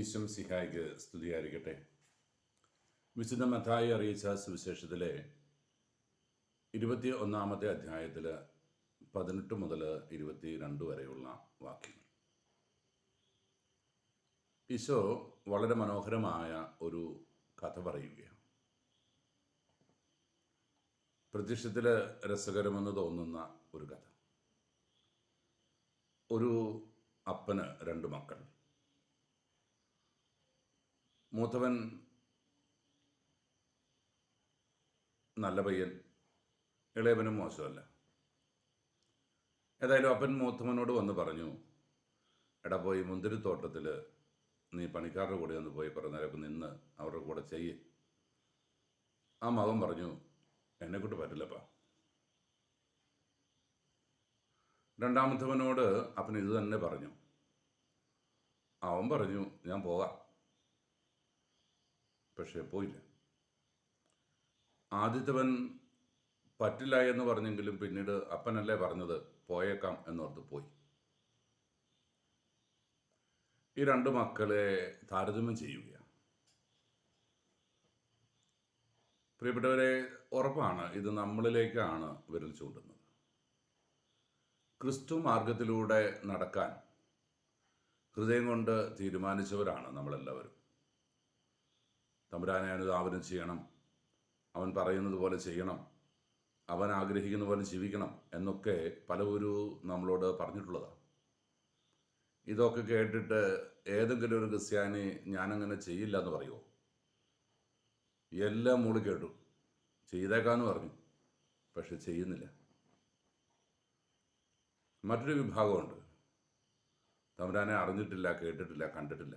ഈശോ മിശിഹായ്ക്ക് സ്തുതിയായിരിക്കട്ടെ. വിശുദ്ധ മത്തായി അറിയിച്ച സുവിശേഷത്തിലെ 21 അധ്യായത്തിൽ 18 മുതൽ 22 വരെയുള്ള വാക്യങ്ങൾ. ഈശോ വളരെ മനോഹരമായ ഒരു കഥ പറയുകയാണ്. പ്രത്യക്ഷത്തിൽ രസകരമെന്ന് തോന്നുന്ന ഒരു കഥ. ഒരു അപ്പന് 2 മക്കൾ. മൂത്തവൻ നല്ല പയ്യൻ, ഇളയവനും മോശമല്ല. ഏതായാലും അപ്പൻ മൂത്തവനോട് വന്ന് പറഞ്ഞു, എടാ പോയി മുന്തിരിത്തോട്ടത്തിൽ നീ പണിക്കാരുടെ കൂടെ ഒന്ന് പോയി കുറേ നേരമൊക്കെ നിന്ന് അവരുടെ കൂടെ ചെയ്യ്. ആ മകൻ പറഞ്ഞു, എന്നെക്കൊണ്ട് പറ്റില്ലപ്പാ. രണ്ടാമത്തവനോട് അപ്പൻ ഇത് തന്നെ പറഞ്ഞു. അവൻ പറഞ്ഞു, ഞാൻ പോകാം. പക്ഷേ പോയില്ല. ആദ്യത്തവൻ പറ്റില്ല എന്ന് പറഞ്ഞെങ്കിലും പിന്നീട് അപ്പനല്ലേ പറഞ്ഞത്, പോയേക്കാം എന്നോർത്ത് പോയി. ഈ 2 മക്കളെ താരതമ്യം ചെയ്യുകയാണ്. പ്രിയപ്പെട്ടവരെ, ഉറപ്പാണ് ഇത് നമ്മളിലേക്കാണ് വിരൽ ചൂണ്ടുന്നത്. ക്രിസ്തു മാർഗത്തിലൂടെ നടക്കാൻ ഹൃദയം കൊണ്ട് തീരുമാനിച്ചവരാണ് നമ്മളെല്ലാവരും. തമ്പുരാനെ അനുധാവനം ചെയ്യണം, അവൻ പറയുന്നത് പോലെ ചെയ്യണം, അവൻ ആഗ്രഹിക്കുന്ന പോലെ ജീവിക്കണം എന്നൊക്കെ പലവരും നമ്മളോട് പറഞ്ഞിട്ടുള്ളതാണ്. ഇതൊക്കെ കേട്ടിട്ട് ഏതെങ്കിലും ഒരു ക്രിസ്ത്യാനി ഞാനങ്ങനെ ചെയ്യില്ല എന്ന് പറയുമോ? എല്ലാം മൂളി കേട്ടു, ചെയ്തേക്കാന്ന് പറഞ്ഞു, പക്ഷെ ചെയ്യുന്നില്ല. മറ്റൊരു വിഭാഗമുണ്ട്, തമ്പുരാനെ അറിഞ്ഞിട്ടില്ല, കേട്ടിട്ടില്ല, കണ്ടിട്ടില്ല.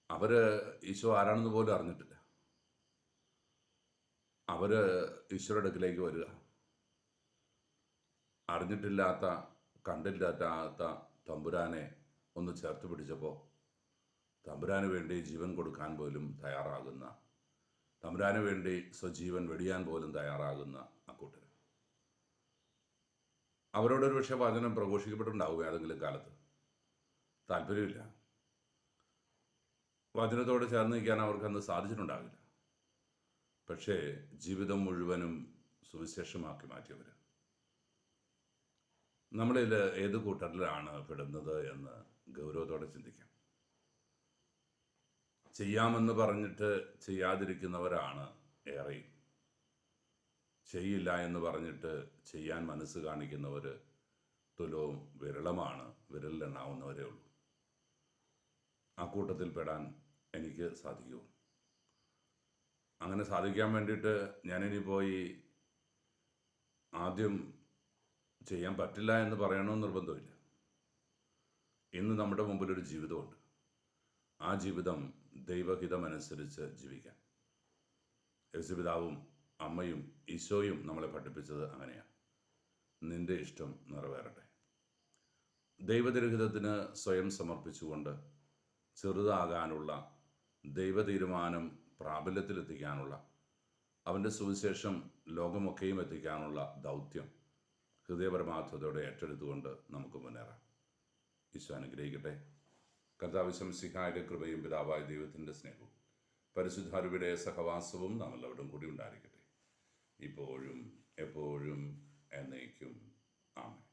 അവർ ഈശോ ആരാണെന്ന് പോലും അറിഞ്ഞിട്ടില്ല. അവർ ഈശോയുടെ അടുക്കിലേക്ക് വരിക. അറിഞ്ഞിട്ടില്ലാത്ത, കണ്ടില്ലാത്ത തമ്പുരാനെ ഒന്ന് ചേർത്ത് പിടിച്ചപ്പോൾ തമ്പുരാന് വേണ്ടി ജീവൻ കൊടുക്കാൻ പോലും തയ്യാറാകുന്ന, തമ്പുരാന് വേണ്ടി സ്വജീവൻ വെടിയാൻ പോലും തയ്യാറാകുന്ന അക്കൂട്ടർ. അവരോടൊരു പക്ഷേ വചനം പ്രഘോഷിക്കപ്പെട്ടിട്ടുണ്ടാവും ഏതെങ്കിലും കാലത്ത്. താല്പര്യമില്ല. വചനത്തോട് ചേർന്ന് നിൽക്കാൻ അവർക്കന്ന് സാധിച്ചിട്ടുണ്ടാവില്ല. പക്ഷേ ജീവിതം മുഴുവനും സുവിശേഷമാക്കി മാറ്റിയവർ. നമ്മളിൽ ഏത് കൂട്ടത്തിലാണ് പെടുന്നത് എന്ന് ഗൗരവത്തോടെ ചിന്തിക്കാം. ചെയ്യാമെന്ന് പറഞ്ഞിട്ട് ചെയ്യാതിരിക്കുന്നവരാണ് ഏറെയും. ചെയ്യില്ല എന്ന് പറഞ്ഞിട്ട് ചെയ്യാൻ മനസ്സ് കാണിക്കുന്നവർ തുലവും വിരളമാണ്, വിരലിലെണ്ണാവുന്നവരേ ഉള്ളൂ. ആ കൂട്ടത്തിൽ പെടാൻ എനിക്ക് സാധിക്കുമോ? അങ്ങനെ സാധിക്കാൻ വേണ്ടിയിട്ട് ഞാനിനി പോയി ആദ്യം ചെയ്യാൻ പറ്റില്ല എന്ന് പറയണമെന്ന് നിർബന്ധമില്ല. ഇന്ന് നമ്മുടെ മുമ്പിലൊരു ജീവിതമുണ്ട്. ആ ജീവിതം ദൈവഹിതമനുസരിച്ച് ജീവിക്കാൻ യേശുപിതാവും അമ്മയും ഈശോയും നമ്മളെ പഠിപ്പിച്ചത് അങ്ങനെയാണ്. നിന്റെ ഇഷ്ടം നിറവേറട്ടെ. ദൈവതിരഹിതത്തിന് സ്വയം സമർപ്പിച്ചുകൊണ്ട് ചെറുതാകാനുള്ള ദൈവതീരുമാനം പ്രാബല്യത്തിലെത്തിക്കാനുള്ള, അവൻ്റെ സുവിശേഷം ലോകമൊക്കെയും എത്തിക്കാനുള്ള ദൗത്യം ഹൃദയപരമാർത്ഥതയോടെ ഏറ്റെടുത്തുകൊണ്ട് നമുക്ക് മുന്നേറാം. ഈശോ അനുഗ്രഹിക്കട്ടെ. കർത്താവ് മിശിഹായുടെ കൃപയും പിതാവായ ദൈവത്തിൻ്റെ സ്നേഹവും പരിശുദ്ധാരൂപിയുടെ സഹവാസവും നാം എല്ലാവരും കൂടി ഉണ്ടായിരിക്കട്ടെ, ഇപ്പോഴും എപ്പോഴും എന്നേക്കും. ആമേൻ.